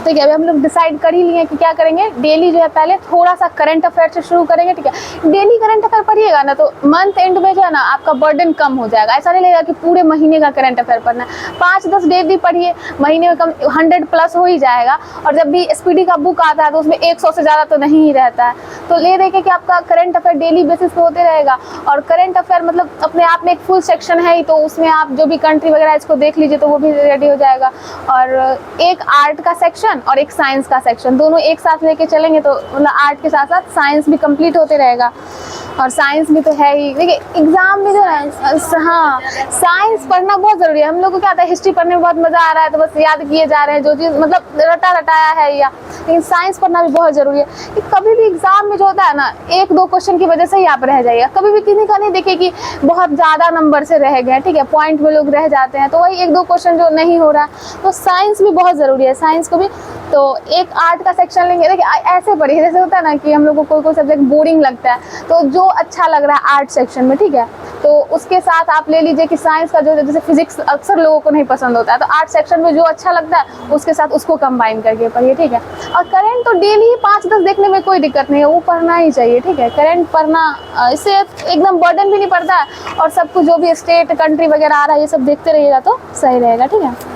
ठीक है, अभी हम लोग डिसाइड कर ही लिए कि क्या करेंगे। डेली जो है पहले थोड़ा सा करंट अफेयर से शुरू करेंगे, ठीक है। डेली करंट अफेयर पढ़िएगा ना तो मंथ एंड में जो है ना आपका बर्डन कम हो जाएगा। ऐसा नहीं लगेगा कि पूरे महीने का करंट अफेयर पढ़ना है। 5-10 डेली पढ़िए, महीने में कम 100 प्लस हो ही जाएगा। और जब भी एसपीडी का बुक आता है तो उसमें 100 से ज़्यादा तो नहीं ही रहता है। तो ले देखे कि आपका करंट अफेयर डेली बेसिस पे होते रहेगा। और करंट अफेयर मतलब अपने आप में एक फुल सेक्शन है ही, तो उसमें आप जो भी कंट्री वगैरह इसको देख लीजिए तो वो भी रेडी हो जाएगा। और एक आर्ट का सेक्शन और एक साइंस का सेक्शन, दोनों एक साथ लेके चलेंगे तो मतलब आर्ट के साथ साथ साइंस भी कंप्लीट होते रहेगा। और साइंस भी तो है ही, देखिए एग्जाम में जो है हाँ साइंस पढ़ना बहुत ज़रूरी है। हम लोग को क्या आता है, हिस्ट्री पढ़ने में बहुत मज़ा आ रहा है तो बस याद किए जा रहे हैं जो चीज़ मतलब रटा रटाया है या, लेकिन साइंस पढ़ना भी बहुत ज़रूरी है कि कभी भी एग्जाम में जो होता है ना 1-2 क्वेश्चन की वजह से ही आप रह जाइएगा। कभी भी किसी का नहीं देखिए कि बहुत ज़्यादा नंबर से रह गए, ठीक है, पॉइंट में लोग रह जाते हैं, तो वही 1-2 क्वेश्चन जो नहीं हो रहा है। तो साइंस भी बहुत ज़रूरी है, साइंस को भी। तो एक आर्ट का सेक्शन लेंगे, देखिए ऐसे पढ़िए जैसे होता है ना कि हम लोग को कोई सब्जेक्ट बोरिंग लगता है तो जो अच्छा लग रहा है आर्ट सेक्शन में, ठीक है, तो उसके साथ आप ले लीजिए कि साइंस का जो जैसे फिजिक्स अक्सर लोगों को नहीं पसंद होता है तो आर्ट सेक्शन में जो अच्छा लगता है उसके साथ उसको कंबाइन करके पढ़िए, ठीक है। और करंट तो डेली ही 5-10 देखने में कोई दिक्कत नहीं है, वो पढ़ना ही चाहिए, ठीक है। करंट पढ़ना इससे एकदम बर्डन भी नहीं पड़ता है और सब कुछ जो भी स्टेट कंट्री वगैरह आ रहा है ये सब देखते रहिएगा तो सही रहेगा, ठीक है।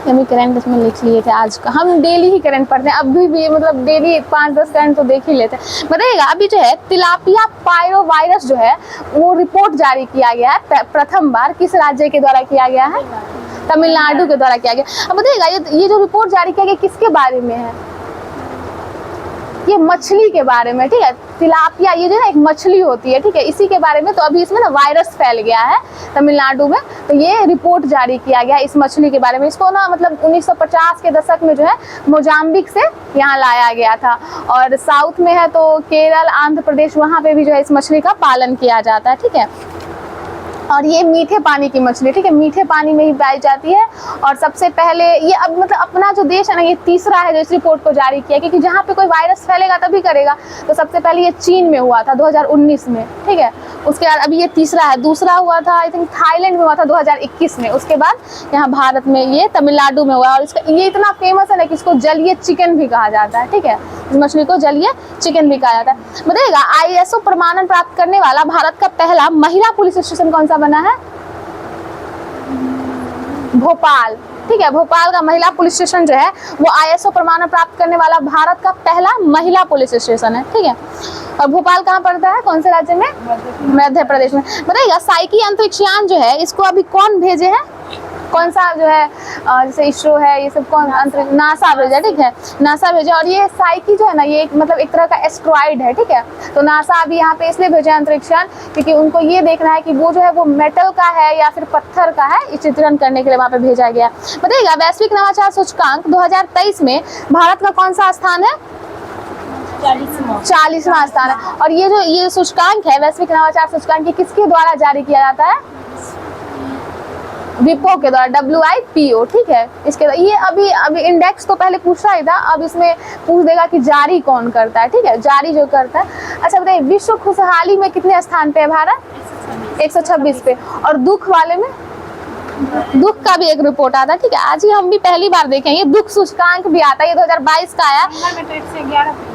हम करंट इसमें लिख लिए थे आज का, हम डेली ही करंट पढ़ते हैं अभी भी, मतलब डेली 5-10 करंट तो देख ही लेते हैं। बताइएगा अभी जो है तिलापिया पायरोवायरस जो है वो रिपोर्ट जारी किया गया है प्रथम बार, किस राज्य के द्वारा किया गया है? तमिलनाडु के द्वारा किया गया। अब बताइएगा ये जो रिपोर्ट जारी किया गया किसके बारे में है? ये मछली के बारे में, ठीक है। तिलापिया ये जो है एक मछली होती है, ठीक है, इसी के बारे में। तो अभी इसमें ना वायरस फैल गया है तमिलनाडु में, तो ये रिपोर्ट जारी किया गया इस मछली के बारे में। इसको ना मतलब 1950 के दशक में जो है मोजाम्बिक से यहाँ लाया गया था और साउथ में है तो केरल, आंध्र प्रदेश, वहाँ पे भी जो है इस मछली का पालन किया जाता है, ठीक है। और ये मीठे पानी की मछली, ठीक है, मीठे पानी में ही पाई जाती है। और सबसे पहले ये अब मतलब अपना जो देश है ना ये तीसरा है जो इस रिपोर्ट को जारी किया, क्योंकि जहाँ पे कोई वायरस फैलेगा तभी करेगा। तो सबसे पहले ये चीन में हुआ था 2019 में, ठीक है। उसके बाद अभी ये तीसरा है, दूसरा हुआ था आई थिंक थाईलैंड में हुआ था 2021 में। उसके बाद यहाँ भारत में ये तमिलनाडु में हुआ। और इसका ये इतना फेमस है ना कि इसको जलीय चिकन भी कहा जाता है, ठीक है, इस मछली को जलीय चिकन भी कहा जाता है। बताइएगा ISO प्रमाणन प्राप्त करने वाला भारत का पहला महिला पुलिस स्टेशन कौन सा बना है? भोपाल, ठीक है। भोपाल का महिला पुलिस स्टेशन जो है वो ISO प्रमाणन प्राप्त करने वाला भारत का पहला महिला पुलिस स्टेशन है, ठीक है। और भोपाल कहाँ पड़ता है, कौन से राज्य में? मध्य प्रदेश में। बताइएगा साइकी अंतरिक्षयान जो है इसको अभी कौन भेजे हैं? कौन सा जो है जैसे इसरो है ये सब कौन अंतरिक्ष, नासा भेजा, ठीक है, नासा भेजा। और ये साइकी जो है ना ये मतलब एक तरह का एस्ट्रॉइड है, ठीक है। तो नासा अभी यहाँ पे इसलिए भेजा अंतरिक्षयान क्योंकि उनको ये देखना है कि वो जो है वो मेटल का है या फिर पत्थर का है, इस चित्रण करने के लिए वहाँ पे भेजा गया। बताइएगा वैश्विक नवाचार सूचकांक 2023 में भारत का कौन सा स्थान है? 40वां स्थान है। और ये सूचकांक है वैश्विक नवाचार सूचकांक, ये किसके द्वारा जारी किया जाता है? विपो के द्वारा, WIPO, ठीक है। इसके ये अभी इंडेक्स तो पहले पूछा ही था, अब इसमें पूछ देगा कि जारी कौन करता है, ठीक है, जारी जो करता है। अच्छा बताइए विश्व खुशहाली में कितने स्थान पे है भारत? 126 पे। और दुख वाले में? दुख का भी एक रिपोर्ट आता है, ठीक है। आज ही हम भी पहली बार देखेंगे दुख सूचकांक भी आता है, ये 2022 का आया।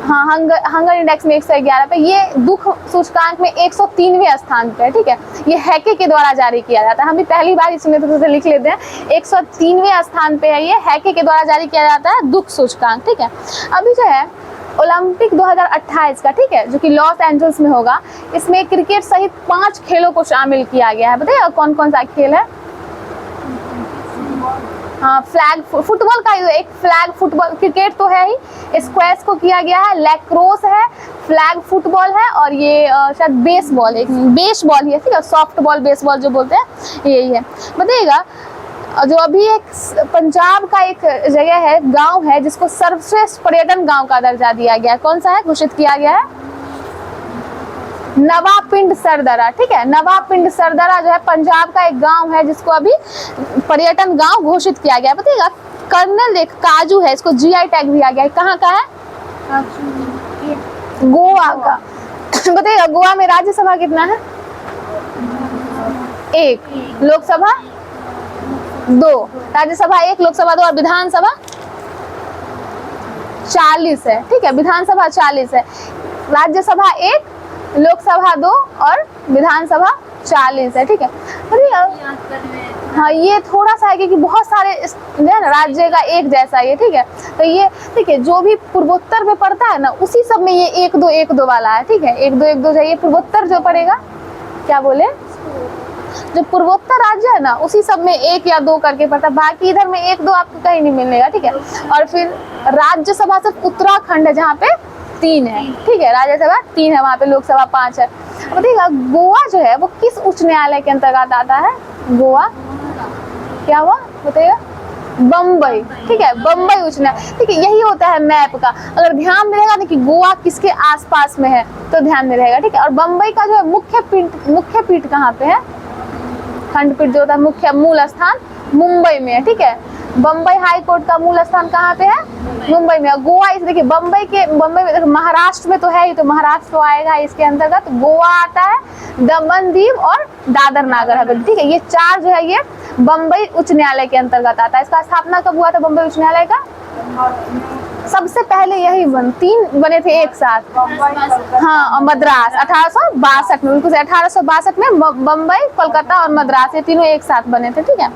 हाँ, हंगर इंडेक्स में 111 पे, ये दुख सूचकांक में 103वें स्थान पे है, ठीक है। ये हैके के द्वारा जारी किया जाता है, हम भी पहली बार इसमें तो लिख लेते हैं। 103वें स्थान पे है ये, हैके के द्वारा जारी किया जाता है दुख सूचकांक, ठीक है। अभी जो है ओलंपिक 2028 का, ठीक है, जो कि लॉस एंजल्स में होगा, इसमें क्रिकेट सहित 5 खेलों को शामिल किया गया है। बताइए कौन कौन सा खेल है? हाँ, फ्लैग फुटबॉल का एक फ्लैग फुटबॉल, क्रिकेट तो है ही, स्क्वैश को किया गया है, लैक्रोस है, फ्लैग फुटबॉल है और ये शायद बेसबॉल है, बेसबॉल ही है, ठीक है, सॉफ्ट बॉल बेसबॉल जो बोलते हैं यही है। बताइएगा जो अभी एक पंजाब का एक जगह है, गांव है जिसको सर्वश्रेष्ठ पर्यटन गांव का दर्जा दिया गया है, कौन सा है, घोषित किया गया है? नवापिंड सरदरा, ठीक है। नवापिंड सरदरा जो है पंजाब का एक गांव है जिसको अभी पर्यटन गांव घोषित किया गया है। बताइएगा कर्नल एक काजू है, इसको GI टैग दिया गया है, कहाँ का है? गोवा का। बताइएगा गोवा में राज्यसभा कितना है? 1, लोकसभा 2, राज्यसभा 1, लोकसभा 2 और विधानसभा 40 है, ठीक है, विधानसभा 40 है, राज्यसभा 1, लोकसभा 2 और विधानसभा 40 है, ठीक है। हाँ, ये थोड़ा सा है क्योंकि बहुत सारे जो है ना राज्य का एक जैसा ये, ठीक है। तो ये ठीक है, जो भी पूर्वोत्तर में पड़ता है ना उसी सब में ये 1-2 वाला है, ठीक है। 1-2 है, ये पूर्वोत्तर जो पड़ेगा, क्या बोले, जो पूर्वोत्तर राज्य है ना उसी सब में 1 या 2 करके पड़ता है, बाकी इधर में 1-2 आपको कहीं नहीं मिलेगा, ठीक है। और फिर राज्यसभा सिर्फ उत्तराखंड है जहाँ पे 3 है, ठीक है, राज्यसभा 3 है, वहाँ पे लोकसभा 5 है। बताइएगा गोवा जो है वो किस उच्च न्यायालय के अंतर्गत आता है? गोवा क्या हुआ बताइएगा? बम्बई, ठीक है, बम्बई उच्च न्यायालय, ठीक है। यही होता है मैप का, अगर ध्यान में रहेगा ना कि गोवा किसके आसपास में है तो ध्यान में रहेगा, ठीक है। और बम्बई का जो है मुख्य पीठ कहाँ पे है? खंडपीठ जो होता है मुख्य मूल स्थान मुंबई में है, ठीक है। बम्बई हाई कोर्ट का मूल स्थान कहाँ पे है? मुंबई में। गोवा इस देखिए बम्बई में देखो, महाराष्ट्र में तो है ही, तो महाराष्ट्र तो आएगा इसके अंतर्गत। गोवा आता है, दमन दीव और दादर नागर हवेली, ठीक है। ये 4 जो है ये बम्बई उच्च न्यायालय के अंतर्गत आता है। इसका स्थापना कब हुआ था बम्बई उच्च न्यायालय का? सबसे पहले यही 3 बने थे एक साथ, हाँ, और मद्रास 1862 में, बिल्कुल 1862 में बम्बई, कोलकाता और मद्रास ये तीनों एक साथ बने थे, ठीक है।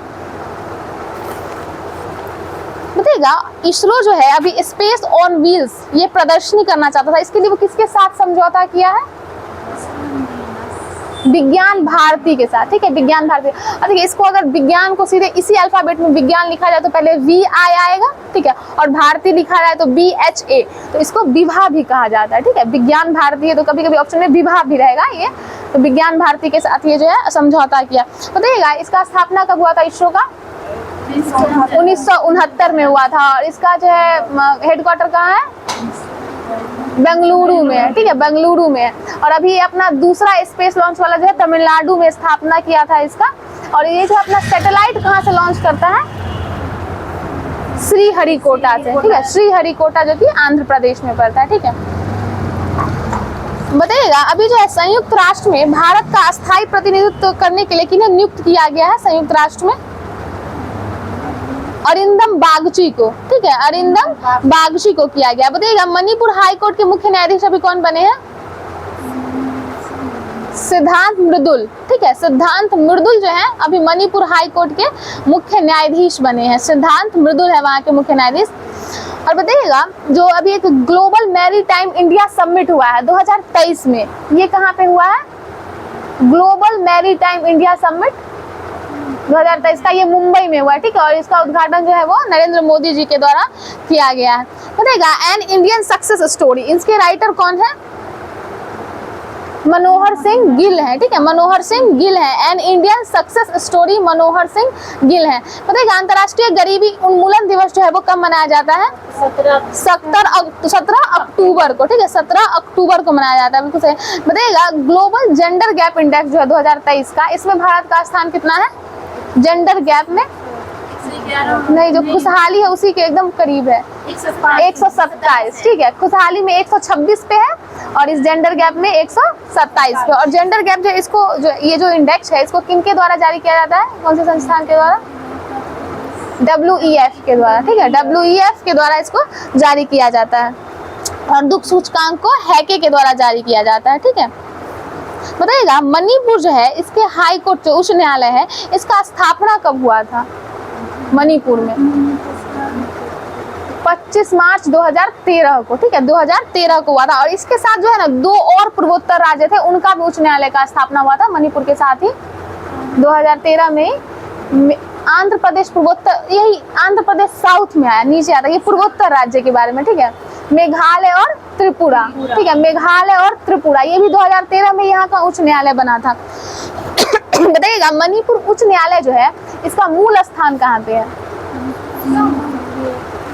बताइएगा इसरो जो है अभी स्पेस ऑन व्हील्स ये प्रदर्शनी करना चाहता था, इसके लिए वो किसके साथ समझौता किया है? विज्ञान भारती के साथ, ठीक है, विज्ञान भारती। और देखिए इसको अगर विज्ञान को सीधे इसी अल्फाबेट में विज्ञान लिखा जाए तो पहले VI आएगा, ठीक है, और भारती लिखा जाए तो BHA, तो इसको विभा भी कहा जाता है, ठीक है। विज्ञान भारती है तो कभी कभी ऑप्शन में विभा भी रहेगा ये, तो विज्ञान भारती के साथ ये जो है समझौता किया। बताइएगा इसका स्थापना कब हुआ था इसरो का? 1969 में हुआ था। और इसका जो है हेडक्वार्टर कहाँ है? बेंगलुरु में है, ठीक है, बेंगलुरु में है। और अभी ये अपना दूसरा स्पेस लॉन्च वाला जो है तमिलनाडु में स्थापना किया था इसका। और ये जो अपना सैटेलाइट कहाँ से लॉन्च करता है? श्रीहरिकोटा से, ठीक है, श्रीहरिकोटा जो कि आंध्र प्रदेश में पड़ता है, ठीक है। बताइएगा अभी जो है संयुक्त राष्ट्र में भारत का अस्थायी प्रतिनिधित्व करने के लिए किन्हें नियुक्त किया गया है संयुक्त राष्ट्र में? अरिंदम बागची को, ठीक है, अरिंदम बागची को किया गया। बताइएगा मणिपुर हाई कोर्ट के मुख्य न्यायाधीश अभी कौन बने हैं? सिद्धांत मृदुल, ठीक है, सिद्धांत मृदुल जो है अभी मणिपुर हाई कोर्ट के मुख्य न्यायाधीश बने हैं। सिद्धांत मृदुल है वहाँ के मुख्य न्यायाधीश। और बताइएगा जो अभी एक ग्लोबल मैरीटाइम इंडिया समिट हुआ है 2023 में, ये कहाँ पे हुआ है? ग्लोबल मैरीटाइम इंडिया समिट 2023 का ये मुंबई में हुआ है, ठीक है। और इसका उद्घाटन जो है वो नरेंद्र मोदी जी के द्वारा किया गया है। बताइएगा एन इंडियन सक्सेस स्टोरी, इसके राइटर कौन है? मनोहर सिंह गिल है, ठीक है, मनोहर सिंह गिल है। An Indian success story Manohar Singh Gill है। बताइएगा अंतर्राष्ट्रीय गरीबी उन्मूलन दिवस जो है वो कब मनाया जाता है? 17 अक्टूबर को, ठीक है, 17 अक्टूबर को मनाया जाता है, बिल्कुल सही। बताइएगा ग्लोबल जेंडर गैप इंडेक्स जो है 2023 का, इसमें भारत का स्थान कितना है जेंडर गैप में? नहीं, जो खुशहाली है उसी के एकदम करीब है, 127, ठीक है। खुशहाली में 126 पे है और इस जेंडर गैप में 127 पे। और जेंडर गैप जो इसको जो ये जो इंडेक्स है इसको किनके द्वारा जारी किया जाता है? कौन से संस्थान के द्वारा? WEF के द्वारा, ठीक है, WEF के द्वारा इसको जारी किया जाता है। और दुख सूचकांक को हैके के द्वारा जारी किया जाता है, ठीक है। बताइएगा मणिपुर जो है इसके हाई कोर्ट जो उच्च न्यायालय है इसका स्थापना कब हुआ था मणिपुर में? 25 मार्च 2013 को, ठीक है, 2013 को हुआ था। और इसके साथ जो है ना 2 और पूर्वोत्तर राज्य थे, उनका भी उच्च न्यायालय का स्थापना हुआ था मणिपुर के साथ ही 2013 में। आंध्र प्रदेश पूर्वोत्तर, यही आंध्र प्रदेश साउथ में आया, नीचे आता है, ये पूर्वोत्तर राज्य के बारे में, ठीक है। मेघालय और त्रिपुरा, ठीक है, मेघालय और त्रिपुरा, ये भी 2013 में यहाँ का उच्च न्यायालय बना था। बताइएगा मणिपुर उच्च न्यायालय जो है इसका मूल स्थान कहाँ पे है?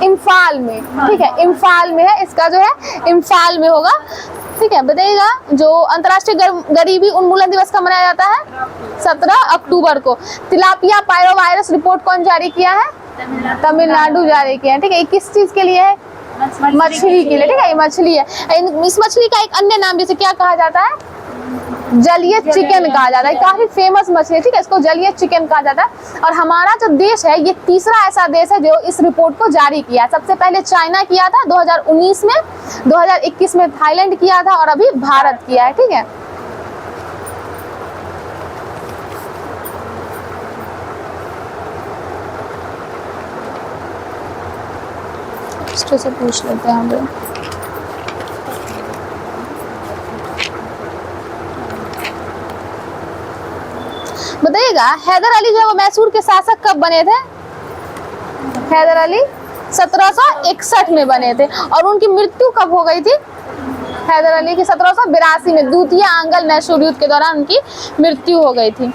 इम्फाल में, ठीक है, इम्फाल में है, इसका जो है इम्फाल में होगा, ठीक है। बताइएगा जो अंतर्राष्ट्रीय गरीबी उन्मूलन दिवस का मनाया जाता है 17 अक्टूबर को। तिलापिया पायरोवायरस रिपोर्ट कौन जारी किया है? तमिलनाडु जारी किया है, ठीक है। किस चीज के लिए है? मछली के लिए, ठीक है, ये मछली है। इस मछली का एक अन्य नाम जैसे क्या कहा जाता है? जलीय चिकन कहा जाता है, काफी फेमस मछली है, ठीक है, इसको जलीय चिकन कहा जाता है। और हमारा जो देश है ये तीसरा ऐसा देश है जो इस रिपोर्ट को जारी किया। सबसे पहले चाइना किया था 2019 में, 2021 में थाईलैंड किया था और अभी भारत किया है, ठीक है। से पूछ लेते हैं हम लोग। बताइएगा हैदर अली जो है वो मैसूर के शासक कब बने थे? हैदर अली 1761 में बने थे। और उनकी मृत्यु कब हो गई थी? हैदर अली की 1782 में द्वितीय आंग्ल मैसूर युद्ध के दौरान उनकी मृत्यु हो गई थी।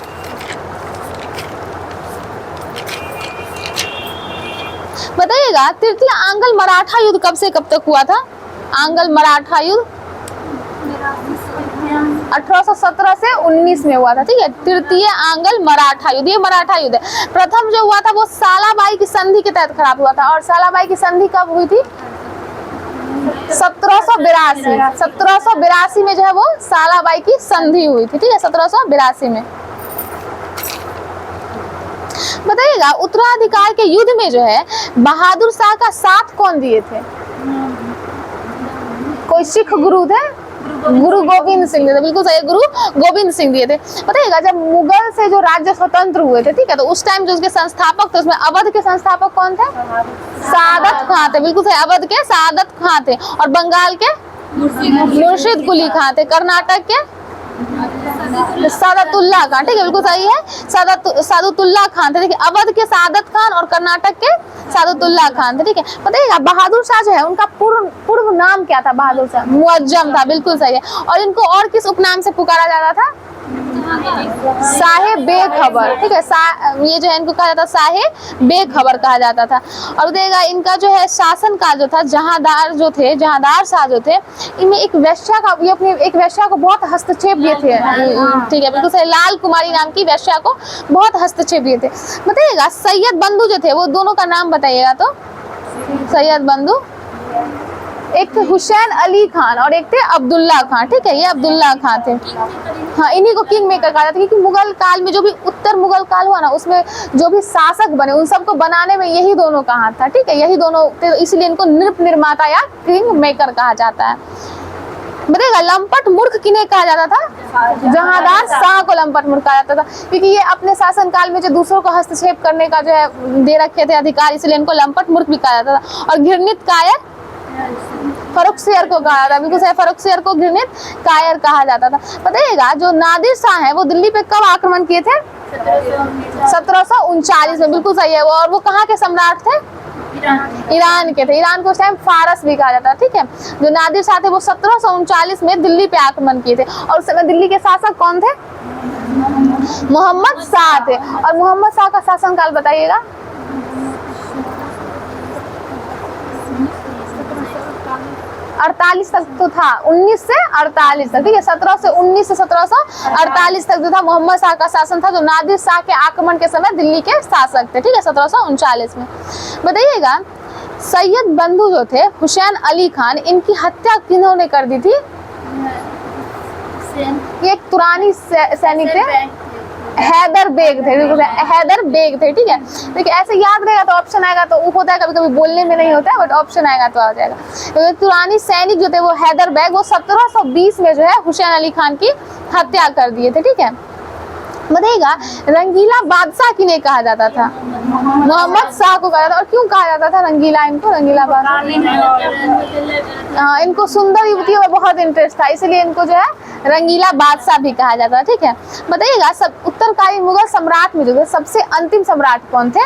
बताइएगा तृतीय आंग्ल मराठा युद्ध कब से कब तक हुआ था? आंग्ल मराठा युद्ध 1817 से 19 में हुआ था, ठीक है। तृतीय आंग्ल मराठा युद्ध, ये मराठा युद्ध है। प्रथम जो हुआ था वो सालाबाई की संधि के तहत खराब हुआ था। और सालाबाई की संधि कब हुई थी? 1782 में जो है वो सालाबाई की संधि हुई थी, ठीक है, 1782 में। बताइएगा उत्तराधिकार के युद्ध में जो है बहादुर शाह का साथ कौन दिए थे? कोई सिख गुरु थे? गुरु गोविंद सिंह दिए थे, बिल्कुल सही, गुरु गोविंद सिंह दिए थे। बताइएगा जब मुगल से जो राज्य स्वतंत्र हुए थे, ठीक है, तो उस टाइम जो उसके संस्थापक थे उसमें अवध के संस्थापक कौन थे? सादत खां थे, बिल्कुल सही, अवध के सादत खां थे। और बंगाल के मुर्शिद कुली खां थे। कर्नाटक के सादतुल्ला खान, ठीक है, बिल्कुल सही है, सादतुल्ला खान थे। देखिए अवध के सादत खान और कर्नाटक के सादतुल्ला खान थे, ठीक है। बताइएगा बहादुर शाह जो है उनका पूर्व नाम क्या था? बहादुर शाह मुअज्जम था, बिल्कुल सही है। और इनको और किस उपनाम से पुकारा जाता था? साहेब बेखबर, ठीक है, ये जो है इनको कहा जाता साहेब बेखबर कहा जाता था। और देखिएगा इनका जो है शासन काल जो था, जहांदार शाह जो थे, इनमें एक वेश्या का, ये अपनी एक वेश्या को बहुत हस्तक्षेप दिए थे, ठीक है, बिल्कुल सही, लाल कुमारी नाम की वेश्या को बहुत हस्तक्षेप दिए थे। बताइएगा सैयद बंधु जो थे वो दोनों का नाम बताइएगा। तो सैयद बंधु, एक थे हुसैन अली खान और एक थे अब्दुल्ला खान, ठीक है, ये अब्दुल्ला खान थे। हाँ, इन्हीं को किंग मेकर कहा जाता है, क्योंकि मुगल काल में जो भी उत्तर मुगल काल हुआ ना उसमें जो भी शासक बने उन सबको बनाने में यही दोनों का हाथ था, ठीक है, यही दोनों, इसलिए इनको नृप निर्माता या किंग मेकर कहा जाता है। बताइएगा लंपट मूर्ख किन्हें कहा जाता था? जहांदार शाह को लंपट मूर्ख कहा जाता था, क्योंकि ये अपने शासन काल में जो दूसरों को हस्तक्षेप करने का जो है दे रखे थे अधिकार, इसलिए इनको लंपट मूर्ख भी कहा जाता था। और घृणित कायर फर्रुखसियर को कहा जाता है, बिल्कुल सही, फर्रुखसियर को घृणित कायर कहा जाता था। बताइएगा जो नादिर शाह है वो दिल्ली पे कब आक्रमण किए थे? 1739 में, बिल्कुल सही है। और वो कहाँ के सम्राट थे? ईरान के थे। ईरान को उस टाइम फारस भी कहा जाता है, ठीक है। जो नादिर शाह थे वो 1739 में दिल्ली पे आक्रमण किए थे। और उस समय दिल्ली के शासक कौन थे? मोहम्मद शाह थे। और मोहम्मद शाह का शासनकाल बताइएगा। 48 तक तो था, 19 से 48 तक, ठीक है, 17 से 19 से 1748 तक जो था मोहम्मद शाह का शासन था, जो नादिर शाह के आक्रमण के समय दिल्ली के शासक थे, ठीक है, 1739 में। बताइएगा सैयद बंधु जो थे हुसैन अली खान, इनकी हत्या किन्होंने कर दी थी? ये एक तुरानी सैनिक थे, हैदर बेग थे, हैदर बेग थे, ठीक है। देखिए ऐसे याद रहेगा तो ऑप्शन आएगा, तो होता है कभी कभी बोलने में नहीं होता है, बट ऑप्शन आएगा तो आ जाएगा। तो तुरानी सैनिक जो थे वो हैदर बेग, वो 1720 में जो है हुसैन अली खान की हत्या कर दिए थे, ठीक है। बताइएगा रंगीला बादशाह किन्हें कहा जाता था? मोहम्मद शाह को कहा जाता। और क्यों कहा जाता था रंगीला? इनको रंगीला बादशाह, हाँ, इनको सुंदर युवतियों में बहुत इंटरेस्ट था, इसलिए इनको जो है रंगीला बादशाह भी कहा जाता है, ठीक है। बताइएगा सब उत्तरकालीन मुगल सम्राट में जो थे सबसे अंतिम सम्राट कौन थे?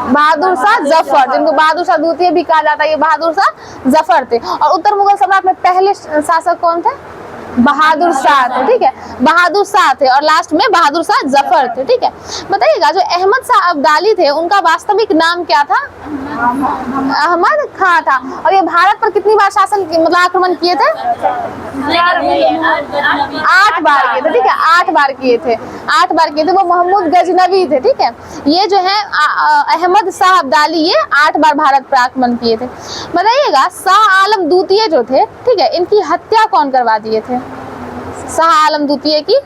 बहादुर शाह जफर, जिनको बहादुर शाह द्वितीय भी कहा जाता है, ये बहादुर शाह जफर थे। और उत्तर मुगल सम्राट में पहले शासक कौन थे? बहादुर शाह थे, ठीक है, बहादुर शाह थे। और लास्ट में बहादुर शाह जफर थे, ठीक है। बताइएगा जो अहमद शाह अब्दाली थे उनका वास्तविक नाम क्या था? अहमद खां था। और ये भारत पर कितनी बार शासन मतलब आक्रमण किए थे? 8 बार किए थे, ठीक है, 8 बार किए थे, 8 बार किए थे। वो महमूद गजनवी थे, ठीक है। ये जो है अहमद शाह अब्दाली, ये 8 बार भारत पर आक्रमण किए थे। बताइएगा शाह आलम द्वितीय जो थे, ठीक है, इनकी हत्या कौन करवा दिए थे? शाह आलम द्वितीय की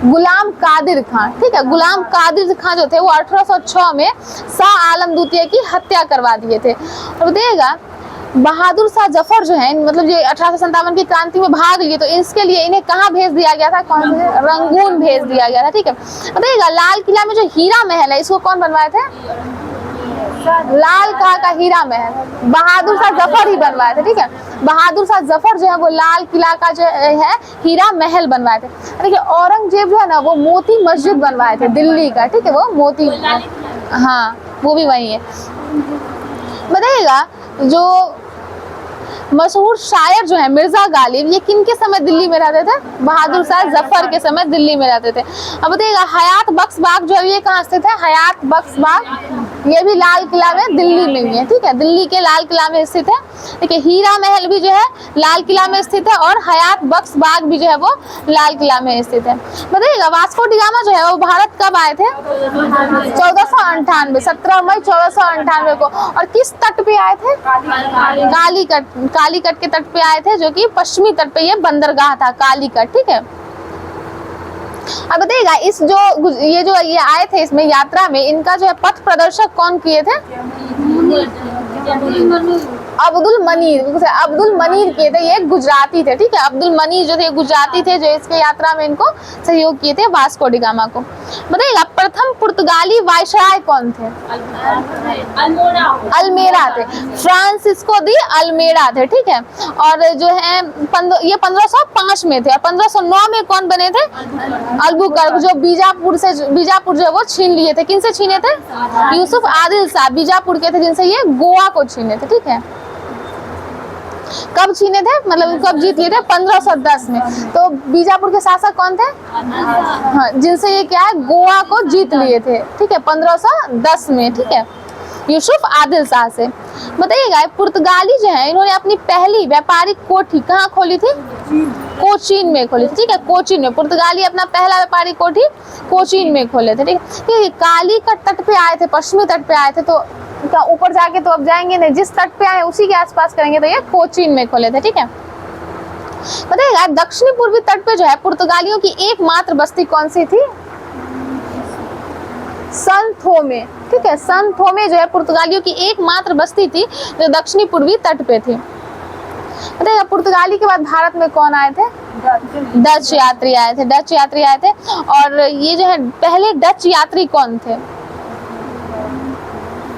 गुलाम कादिर खान, ठीक है, गुलाम कादिर खान जो थे वो 1806 में शाह आलम द्वितीय की हत्या करवा दिए थे। और बताइएगा बहादुर शाह जफर जो है, मतलब ये 1857 की क्रांति में भाग लिए, तो इसके लिए इन्हें कहाँ भेज दिया गया था, कौन से रंगून भेज दिया गया था, ठीक है। बताइएगा लाल किला में जो हीरा महल है इसको कौन बनवाए थे, लाल कहा का हीरा महल बहादुर शाह जफर ही बनवाए थे, ठीक है। बहादुर शाह जफर जो है वो लाल किला का जो है हीरा महल बनवाए थे। देखिए औरंगजेब जो है ना वो मोती मस्जिद बनवाए थे दिल्ली का, ठीक है, वो मोती, हाँ वो भी वही है। बताइएगा जो मशहूर शायर जो है मिर्जा गालिब, ये किनके समय दिल्ली में रहते थे, बहादुर शाह जफर के समय दिल्ली में रहते थे। अब बताइएगा हयात बख्श बाग जो है ये कहाँ स्थित है, हयात बख्श बाग ये भी लाल किला में दिल्ली में ही है, ठीक है, दिल्ली के लाल किला में स्थित है। देखिए हीरा महल भी जो है लाल किला में स्थित है और हयात बख्श बाग भी जो है वो लाल किला में स्थित है। बताइएगा वास्को डी गामा जो है वो भारत कब आए थे, 1498, 17 मई 1498 को, और किस तट पे आए थे, कालीकट के तट पे आए थे, जो कि पश्चिमी तट पे ये बंदरगाह था कालीकट, ठीक है। अब बताइएगा इस जो ये आए थे इसमें यात्रा में, इनका जो है पथ प्रदर्शक कौन किए थे, अब्दुल मनीर किए थे, ये गुजराती थे, ठीक है, अब्दुल मनीर जो थे गुजराती थे, जो इसके यात्रा में इनको सहयोग किए थे वास्को डी गामा को। बताइएगा प्रथम पुर्तगाली वायसराय कौन थे, अल्मेड़ा थे, फ्रांसिस्को दी अल्मेड़ा थे, ठीक है। और जो है ये 1505 में थे, और 1509 में कौन बने थे, अल्बुकर्क, जो बीजापुर जो वो छीन लिए थे, किनसे छीने थे, यूसुफ आदिल शाह बीजापुर के थे, जिनसे ये गोवा को छीने थे, ठीक है। कब छीने थे, मतलब कब जीत लिए थे, 1510 में। तो बीजापुर के शासक कौन थे, हाँ, जिनसे ये क्या है गोवा को जीत लिए थे, ठीक है, 1510 में, ठीक है, यूसुफ आदिल शाह से। बताइएगा पुर्तगाली जो है इन्होंने अपनी पहली व्यापारिक कोठी कहाँ खोली थी, कोचीन में खोली थी, ठीक है, कोचीन में पुर्तगाली अपना पहला व्यापारिक कोठी कोचीन में खोले थे, ठीक है। कालीकट तट पे आए थे, पश्चिमी तट पे आए थे, तो क्या ऊपर जाके तो अब जाएंगे नहीं, जिस तट पे आए उसी के आसपास करेंगे, तो ये कोचीन में खोले थे, ठीक है। बताइएगा दक्षिणी पूर्वी तट पे जो है पुर्तगालियों की एकमात्र बस्ती कौन सी थी, सन थोमे, ठीक है, सन थोमे जो है पुर्तगालियों की एकमात्र बस्ती थी जो दक्षिणी पूर्वी तट पे थी। बताइएगा पुर्तगाली के बाद भारत में कौन आए थे, डच यात्री आए थे, डच यात्री आए थे। और ये जो है पहले डच यात्री कौन थे,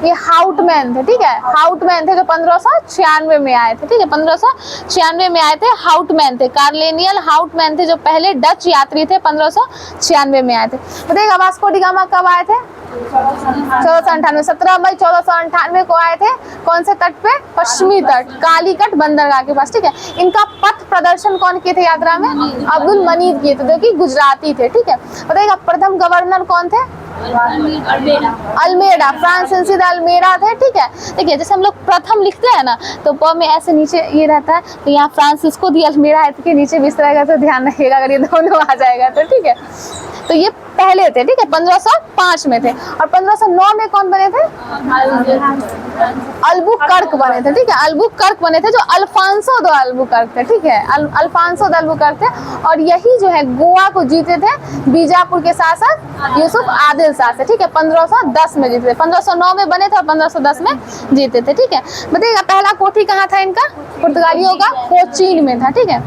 ये हाउटमैन थे, ठीक है, हाउटमैन थे जो 1596 में आए थे, ठीक है, 1596 में आए थे, हाउटमैन थे, कार्लेनियल हाउटमैन थे जो पहले डच यात्री थे, 1596 में आए थे। बताइएगा वास्को डी गामा कब आए थे, 1498, 17 मई 1498 को आए थे, कौन से तट पे, पश्चिमी तट कालीकट बंदरगाह के पास, ठीक है। इनका पथ प्रदर्शन कौन किए थे यात्रा में, अब्दुल मनीर किए थे, जो कि गुजराती थे, ठीक है। बताइएगा प्रथम गवर्नर कौन थे, अल्मेड़ा, फ्रांसिसी द अल्मेड़ा थे, ठीक है। देखिए जैसे हम लोग प्रथम लिखते हैं ना, तो प में ऐसे नीचे ये रहता है, तो यहाँ फ्रांसिस्को दी अल्मेड़ा है, के नीचे भी इस तरह का, तो ध्यान रखिएगा अगर ये दोनों आ जाएगा तो, ठीक है। तो ये पहले थे, ठीक है, 1505 में थे। और 1509 में कौन बने थे, अल्बुकर्क बने थे, ठीक है, अल्बुकर्क बने थे, जो अल्फांसो द अल्बुकर्क थे, ठीक है, अल्फांसो द अल्बुकर्क थे। और यही जो है गोवा को जीते थे बीजापुर के शासक यूसुफ आदिल शाह से, ठीक है, 1510 में जीते थे, 1509 में बने थे और 1510 में जीते थे, ठीक है। बताइएगा पहला कोठी कहाँ था इनका, पुर्तगालियों का कोचीन में था, ठीक है।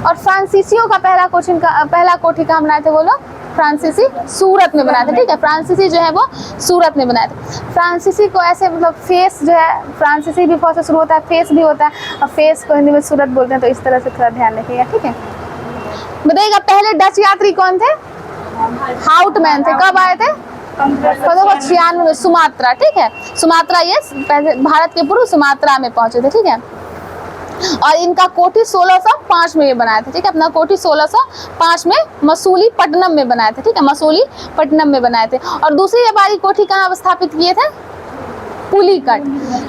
और फ्रांसीसियों का पहला कोठी कहाँ बनाए थे वो लोग, फ्रांसीसी सूरत में बनाए थे, ठीक है, फ्रांसीसी जो है वो सूरत में बनाए थे। फ्रांसीसी को ऐसे मतलब फेस जो है, फ्रांसीसी भी बहुत से शुरू होता है, फेस भी होता है, और फेस को हिंदी में सूरत बोलते हैं, तो इस तरह से थोड़ा ध्यान रखिएगा, ठीक है। बताइएगा पहले डच यात्री कौन थे, हाउटमैन थे, कब आए थे, 1596 में, सुमात्रा, ठीक है, सुमात्रा, ये भारत के पूर्व सुमात्रा में पहुंचे थे, ठीक है। और इनका कोठी 1605 में ये बनाए थे, ठीक है, अपना कोठी 1605 में मसूलीपट्टनम में बनाए थे, ठीक है, मसूलीपट्टनम में बनाए थे। और दूसरी व्यापारी कोठी कहाँ स्थापित किए थे, पुलिकट।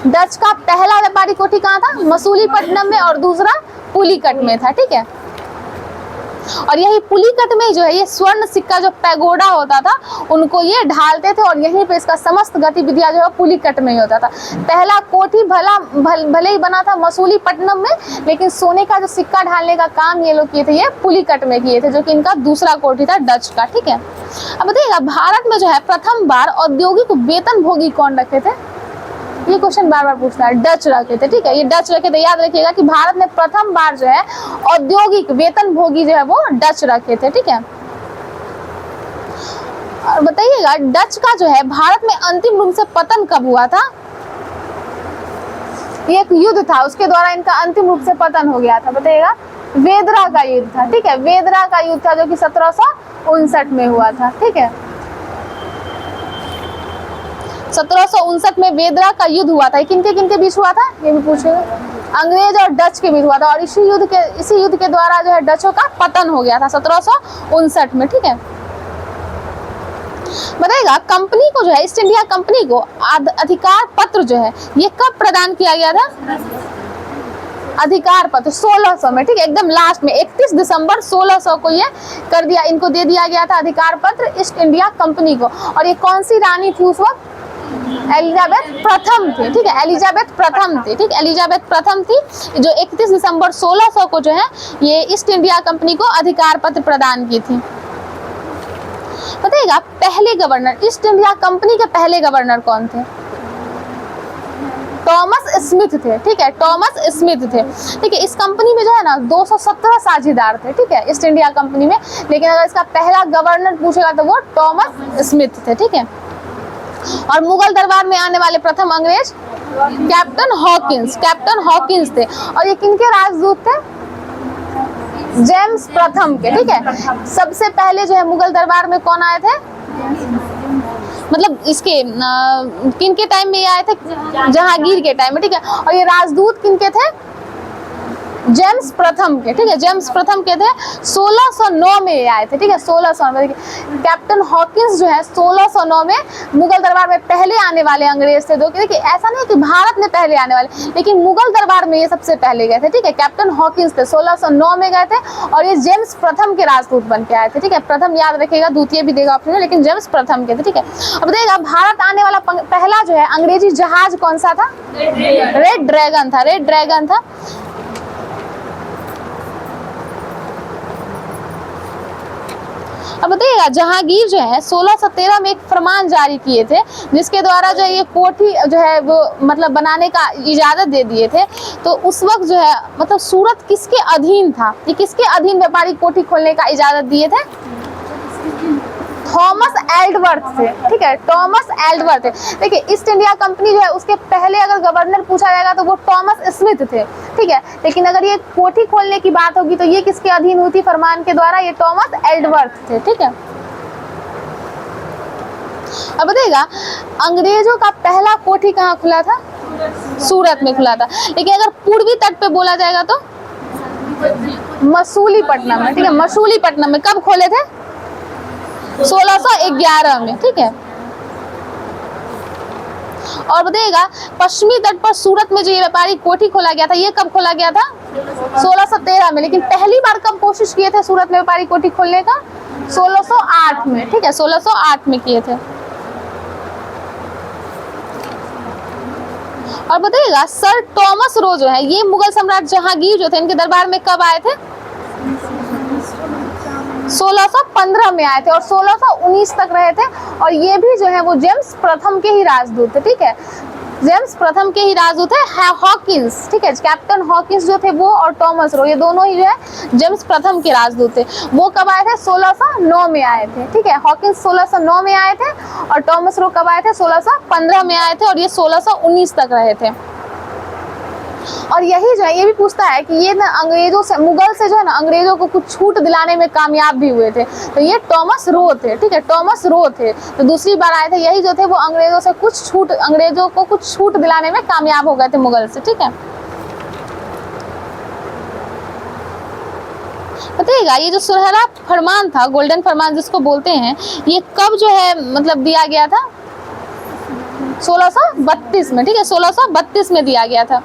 डच का पहला व्यापारी कोठी कहाँ था, मसूलीपट्टनम में, और दूसरा पुलिकट में था, ठीक है। और यही पुलिकट में जो है ये स्वर्ण सिक्का जो पैगोडा होता था उनको ये ढालते थे और यहीं पे इसका समस्त गतिविधियां जो है पुलिकट में ही होता था। पहला कोठी भले ही बना था मसूलीपट्टनम में, लेकिन सोने का जो सिक्का ढालने का काम ये लोग किए थे ये पुलिकट में किए थे, जो कि इनका दूसरा कोठी था डच का। ठीक है, अब बताइएगा भारत में जो है प्रथम बार औद्योगिक वेतन भोगी कौन रखे थे? ये क्वेश्चन बार बार पूछता है। डच रखे थे। ठीक है, ये डच रखे थे। याद रखिएगा कि भारत में प्रथम बार जो है औद्योगिक वेतन भोगी जो है वो डच रखे थे। ठीक है, और बताइएगा डच का जो है भारत में अंतिम रूप से पतन कब हुआ था? ये एक युद्ध था, उसके द्वारा इनका अंतिम रूप से पतन हो गया था। बताइएगा, वेदरा का युद्ध था। ठीक है, वेदरा का युद्ध था जो कि 1759 में हुआ था। ठीक है, 1759 में वेदरा का युद्ध हुआ था। किनके किनके बीच हुआ था ये भी पूछेगा। अंग्रेज और डच के बीच हुआ था और इसी युद्ध के द्वारा जो है डचों का पतन हो गया था 1759 में। ठीक है, बताइएगा कंपनी को जो है ईस्ट इंडिया कंपनी को अधिकार पत्र जो है ये कब प्रदान किया गया था? अधिकार पत्र 1600 में। ठीक है, एकदम लास्ट में 31 दिसंबर 1600 को ये कर दिया, इनको दे दिया गया था अधिकार पत्र ईस्ट इंडिया कंपनी को। और ये कौन सी रानी थी उस वक्त? एलिजाबेथ प्रथम थी। ठीक है, एलिजाबेथ प्रथम थी। ठीक, एलिजाबेथ प्रथम थी जो 31 दिसंबर 1600 को जो है ये ईस्ट इंडिया कंपनी को अधिकार पत्र प्रदान की थी। बताइएगा पहले गवर्नर, ईस्ट इंडिया कंपनी के पहले गवर्नर कौन थे? टॉमस स्मिथ थे। ठीक है, टॉमस स्मिथ थे। ठीक है, इस कंपनी में जो है ना 217 साझेदार थे। ठीक है, ईस्ट इंडिया कंपनी में, लेकिन अगर इसका पहला गवर्नर पूछेगा तो वो टॉमस स्मिथ थे। ठीक है, और मुगल दरबार में आने वाले प्रथम अंग्रेज कैप्टन हॉकिंस थे। और ये किनके राजदूत थे? जेम्स प्रथम के। ठीक है, सबसे पहले जो है मुगल दरबार में कौन आए थे? मतलब इसके किनके टाइम में ये आए थे? जहांगीर के टाइम में। ठीक है, और ये राजदूत किनके थे? जेम्स प्रथम के। ठीक है, जेम्स प्रथम के थे। 1609 में ये आए थे। ठीक है, 1609 में। कैप्टन हॉकिंस जो है 1609 में मुगल दरबार में पहले आने वाले अंग्रेज थे। देखिए ऐसा नहीं है कि भारत में पहले आने वाले, लेकिन मुगल दरबार में ये सबसे पहले गए थे। ठीक है, कैप्टन हॉकिंस थे 1609 में गए थे और ये जेम्स प्रथम के राजदूत बन के आए थे। ठीक है, प्रथम याद रखिएगा, द्वितीय भी देगा ऑप्शन में, लेकिन जेम्स प्रथम के थे। ठीक है, अब देखिएगा भारत आने वाला पहला जो है अंग्रेजी जहाज कौन सा था? रेड ड्रैगन था। रेड ड्रैगन था। अब बताइएगा जहांगीर जो है 1613 में एक फरमान जारी किए थे जिसके द्वारा जो ये कोठी जो है वो मतलब बनाने का इजाजत दे दिए थे। तो उस वक्त जो है मतलब सूरत किसके अधीन था? ये किसके अधीन व्यापारी कोठी खोलने का इजाजत दिए थे? थॉमस एल्डवर्थ थे। ठीक है, टॉमस एल्डवर्थ थे। देखिए ईस्ट इंडिया कंपनी जो है उसके पहले अगर गवर्नर पूछा जाएगा तो वो टॉमस स्मिथ थे। ठीक है, लेकिन अगर ये कोठी खोलने की बात होगी तो ये किसके अधीन हुई थी फरमान के द्वारा? ये टॉमस एल्डवर्थ थे। ठीक है, अब बताइएगा अंग्रेजों का पहला कोठी कहाँ खुला था? सूरत में खुला था। लेकिन अगर पूर्वी तट पे बोला जाएगा तो मसूलीपट्टनम में। ठीक है, मसूलीपट्टनम में कब खोले थे? 1611 में। ठीक है, और बताइएगा पश्चिमी तट पर सूरत में जो ये व्यापारी कोठी खोला गया था ये कब खोला गया था? 1613 में। लेकिन पहली बार कब कोशिश किए थे सूरत में व्यापारी कोठी खोलने का? 1608 में। ठीक है, 1608 में किए थे। और बताइएगा सर टॉमस रो जो है ये मुगल सम्राट जहांगीर जो थे इनके दरबार में कब आए थे? 1615 में आए थे और 1619 तक रहे थे। और ये भी जो है वो जेम्स प्रथम के ही राजदूत थे। ठीक है, जेम्स प्रथम के ही राजदूत है हॉकिंस। ठीक है, कैप्टन हॉकिंस जो थे वो और टॉमस रो ये दोनों ही जो है जेम्स प्रथम के राजदूत थे। वो कब आए थे? 1609 में आए थे। ठीक है, हॉकिंस 1609 में आए थे और टॉमस रो कब आए थे? 1615 में आए थे और ये 1619 तक रहे थे। और यही जो है ये भी पूछता है कि ये ना अंग्रेजों से मुगल से जो है ना अंग्रेजों को कुछ छूट दिलाने में कामयाब भी हुए थे। तो ये टॉमस रो थे। ठीक है, टॉमस रो थे। तो दूसरी बार आए थे, यही जो थे वो अंग्रेजों को कुछ छूट दिलाने में कामयाब हो गए थे मुगल से। ठीक है, बताइएगा ये जो सुनहरा फरमान था, गोल्डन फरमान जिसको बोलते हैं, ये कब जो है मतलब दिया गया था? 1632 में। ठीक है, 1632 में दिया गया था।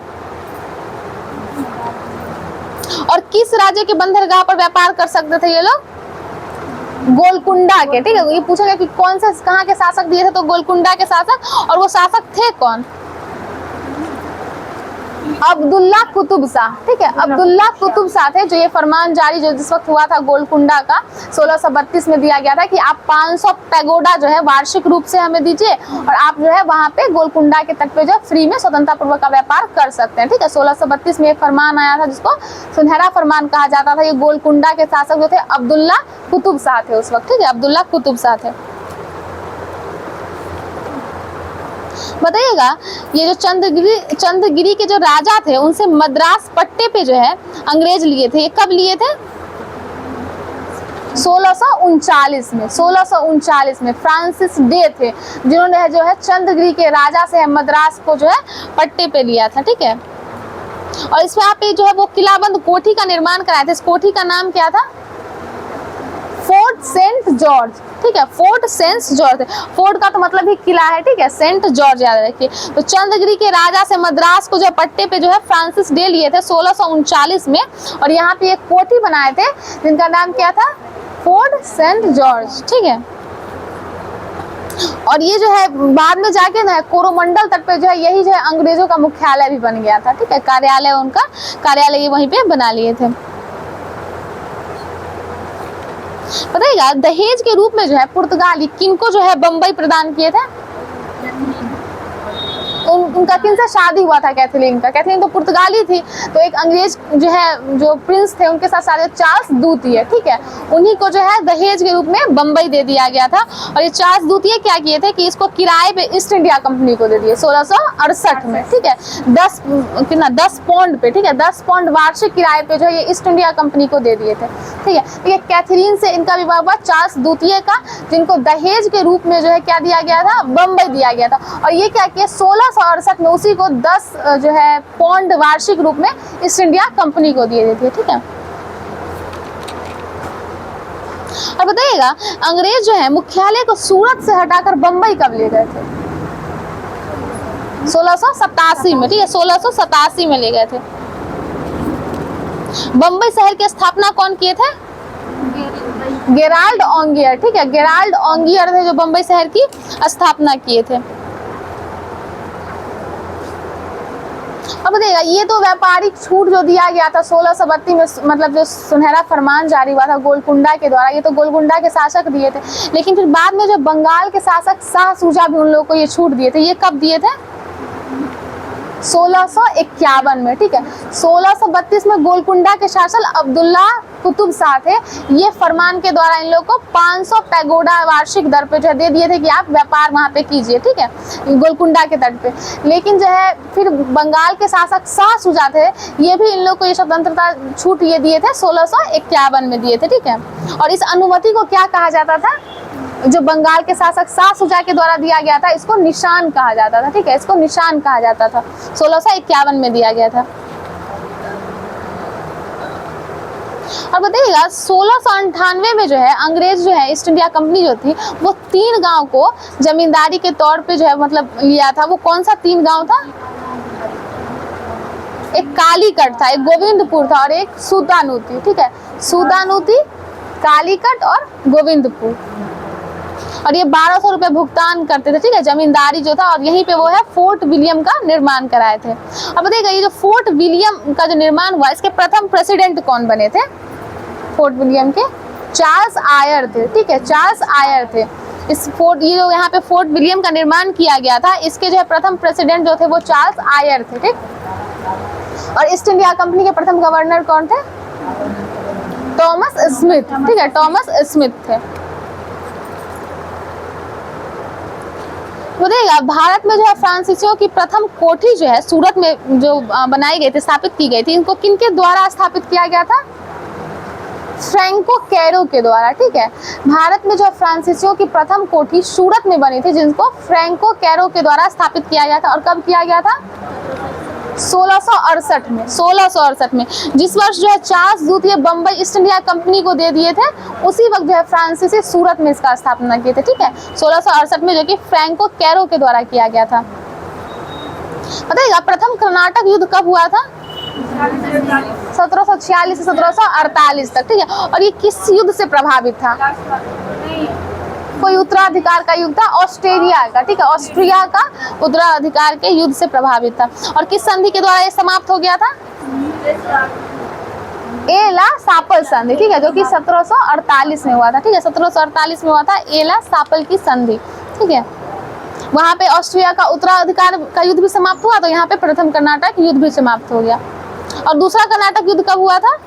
और किस राज्य के बंदरगाह पर व्यापार कर सकते थे ये लोग? गोलकुंडा के, ठीक है। ये पूछा गया कि कौन से कहाँ के शासक दिए थे, तो गोलकुंडा के शासक। और वो शासक थे कौन? अब्दुल्ला कुतुब शाह, ठीक है। अब्दुल्ला कुतुब शाह थे जो ये फरमान जारी जो जिस वक्त हुआ था गोलकुंडा का 1632 में दिया गया था कि आप 500 पैगोडा जो है वार्षिक रूप से हमें दीजिए और आप जो है वहाँ पे गोलकुंडा के तट पे जो फ्री में स्वतंत्रता पूर्वक का व्यापार कर सकते हैं, ठीक है। 1632 में एक फरमान आया था जिसको सुनहरा फरमान कहा जाता था। ये गोलकुंडा के शासक जो थे अब्दुल्ला कुतुब शाह थे उस वक्त, ठीक है। अब्दुल्ला कुतुब शाह थे। बताइएगा ये जो चंद्रगिरी के जो राजा थे उनसे मद्रास पट्टे पे जो है अंग्रेज लिए थे, ये कब लिए थे? 1639 में। 1639 में फ्रांसिस डे थे जिन्होंने जो है चंद्रगिरी के राजा से मद्रास को जो है पट्टे पे लिया था, ठीक है। और इसमें आप जो है वो किलाबंद कोठी का निर्माण कराए थे। इस कोठी का नाम क्या था? फोर्ट सेंट जॉर्ज, ठीक है। फोर्ट सेंट जॉर्ज, फोर्ट का तो मतलब ही किला है, ठीक है। सेंट जॉर्ज याद रखिए। तो चंद्रगिरी के राजा से मद्रास को जो पट्टे पे जो है फ्रांसिस डे लिए थे 1639 में। और यहाँ पे एक कोठी बनाए थे जिनका नाम क्या था? फोर्ट सेंट जॉर्ज, ठीक है। और ये जो है बाद में जाके ना कोरोमंडल तट पे जो है यही जो है अंग्रेजों का मुख्यालय भी बन गया था, ठीक है। कार्यालय, उनका कार्यालय ये वहीं पे बना लिए थे। बताइएगा दहेज के रूप में जो है पुर्तगाली किनको जो है बम्बई प्रदान किए थे? उनका किनसे शादी हुआ था? कैथरीन का। कैथरीन तो पुर्तगाली थी, तो एक अंग्रेज जो है जो प्रिंस थे उनके साथ शादी, चार्ल्स द्वितीय, ठीक है। उन्हीं को जो है दहेज के रूप में बम्बई दे दिया गया था। और ये चार्ल्स द्वितीय क्या किए थे कि इसको किराए पे ईस्ट इंडिया कंपनी को दे दिए 1668 में, ठीक है। 10 पौंड पे, ठीक है। 10 पौंड वार्षिक किराए पे जो है ये ईस्ट इंडिया कंपनी को दे दिए थे, ठीक है। ठीक है, कैथरीन से इनका विवाह हुआ चार्ल्स द्वितीय का, जिनको दहेज के रूप में जो है क्या दिया गया था? बम्बई दिया गया था। और ये क्या किया 1668 में उसी को 10 जो है पौंड वार्षिक रूप में ईस्ट इंडिया कंपनी को दिए थे, ठीक है। और बताइएगा अंग्रेज जो है मुख्यालय को सूरत से हटाकर बम्बई कब ले गए थे? 1687 में, ठीक है। 1687 में ले गए थे। बम्बई शहर की स्थापना कौन किए थे? गेराल्ड ऑन्गियर, ठीक है। गेराल्ड ऑन्गियर थे जो बम्बई शहर की स्थापना किए थे। अब देखिएगा ये तो व्यापारिक छूट जो दिया गया था 1632 में, मतलब जो सुनहरा फरमान जारी हुआ था गोलकुंडा के द्वारा, ये तो गोलकुंडा के शासक दिए थे। लेकिन फिर बाद में जो बंगाल के शासक शाह शुजा भी उन लोगों को ये छूट दिए थे। ये कब दिए थे? 1651 में, ठीक है। 1632 में गोलकुंडा के शासक अब्दुल्ला कुतुब शाह थे। ये फरमान के द्वारा इन लोगों को 500 पैगोडा वार्षिक दर पे जो है दे दिए थे कि आप व्यापार वहाँ पे कीजिए, ठीक है, गोलकुंडा के तट पे। लेकिन जो है फिर बंगाल के शासक शाह शुजा थे, ये भी इन लोगों को ये स्वतंत्रता छूट ये दिए थे 1651 में दिए थे, ठीक है। और इस अनुमति को क्या कहा जाता था? जो बंगाल के शासक शाह शुजा के द्वारा दिया गया था, इसको निशान कहा जाता था, ठीक है। इसको निशान कहा जाता था, 1651 में दिया गया था। और बताइएगा 1698 में जो है अंग्रेज जो है ईस्ट इंडिया कंपनी जो थी वो 3 गांव को जमींदारी के तौर पे जो है मतलब लिया था। वो कौन सा 3 गांव था? एक कालीकट था, एक गोविंदपुर था और एक सूदानुती, ठीक है। सूदानुती, कालीकट और गोविंदपुर। और ये 1200 रुपए भुगतान करते थे, ठीक है, जमींदारी जो था। और यहीं पे वो है फोर्ट विलियम का निर्माण कराए थे। अब देखिएगा ये जो फोर्ट विलियम का जो निर्माण हुआ, इसके प्रथम प्रेसिडेंट कौन बने थे फोर्ट विलियम के? चार्ल्स आयर थे, ठीक है, चार्ल्स आयर थे। इस फोर्ट, ये जो यहाँ पे फोर्ट विलियम का निर्माण किया गया था, इसके जो है प्रथम प्रेसिडेंट जो थे वो चार्ल्स आयर थे, ठीक। और ईस्ट इंडिया कंपनी के प्रथम गवर्नर कौन थे? थॉमस स्मिथ, ठीक है, थॉमस स्मिथ थे। तो देखिएगा भारत में जो है फ्रांसीसियों की प्रथम कोठी जो है सूरत में जो बनाई गई थी, स्थापित की गई थी, इनको किनके द्वारा स्थापित किया गया था? फ्रैंको कैरो के द्वारा, ठीक है। भारत में जो फ्रांसीसियों की प्रथम कोठी सूरत में बनी थी जिनको फ्रैंको कैरो के द्वारा स्थापित किया गया था। और कब किया गया था? 1668 में। 1668 में जिस वर्ष जो है चार्ल्स द्वितीय बम्बई ईस्ट इंडिया कंपनी को दे दिए थे, उसी वक्त जो है फ्रांसीसी सूरत में इसका स्थापना किए थे, ठीक है। 1668 में जो कि फ्रैंको कैरो के द्वारा किया गया था। बताइएगा प्रथम कर्नाटक युद्ध कब हुआ था? 1746 से 1748 तक, ठीक है। और ये किस युद्ध से प्रभावित था? कोई उत्तराधिकार का युद्ध था, ऑस्ट्रेलिया का, ठीक है, ऑस्ट्रिया का उत्तराधिकार के युद्ध से प्रभावित था। और किस संधि के द्वारा ये समाप्त हो गया था? एला सापल संधि, ठीक है, जो कि 1748 में हुआ था, ठीक है, 1748 में हुआ था एला सापल की संधि, ठीक है। वहां पे ऑस्ट्रिया का उत्तराधिकार का युद्ध भी समाप्त हुआ, तो यहाँ पे प्रथम कर्नाटक युद्ध भी समाप्त हो गया। और दूसरा कर्नाटक युद्ध कब हुआ था?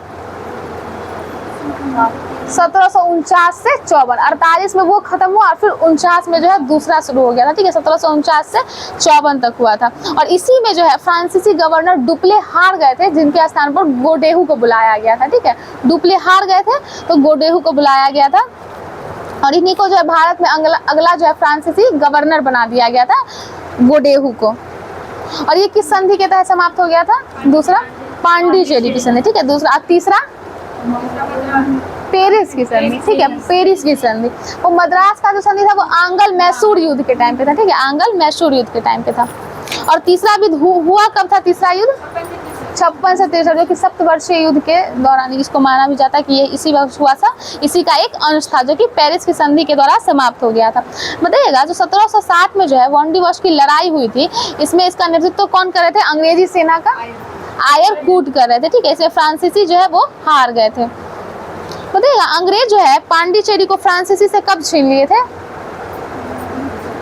1749 से 54, 48 में वो खत्म हुआ और फिर 49 में जो है दूसरा शुरू हो गया था, ठीक है, 1749 से 54 तक हुआ था। और इसी में जो है फ्रांसीसी गवर्नर डुप्ले हार गए थे, जिनके स्थान पर गोडेहू को बुलाया गया था, ठीक है, डुप्ले हार गए थे तो गोडेहू को बुलाया गया था। और इन्हीं को जो है भारत में अगला जो है फ्रांसीसी गवर्नर बना दिया गया था, गोडेहू को। और ये किस संधि के तहत समाप्त हो गया था? दूसरा पांडिचेरी की संधि, ठीक है, दूसरा। तीसरा पेरिस की संधि, ठीक है, पेरिस की संधि। वो मद्रास का जो संधि था वो आंग्ल मैसूर युद्ध के टाइम पे था, ठीक है, आंग्ल मैसूर युद्ध के टाइम पे था। और तीसरा युद्ध हुआ कब था? तीसरा युद्ध 56 से 63, जो कि सप्तवर्षीय युद्ध के दौरान, इसको माना भी जाता है कि ये इसी वक्त हुआ था, इसी का एक अंश था, जो कि पेरिस की संधि के द्वारा समाप्त हो गया था। बताइएगा, जो 1760 में जो है वॉन्डिवॉश की लड़ाई हुई थी, इसमें इसका नेतृत्व कौन कर रहे थे? अंग्रेजी सेना का आयर कूट कर रहे थे, ठीक है, इसमें फ्रांसीसी जो है वो हार गए थे। बताइएगा, अंग्रेज जो है पांडिचेरी को फ्रांसीसी से कब छीन लिए थे?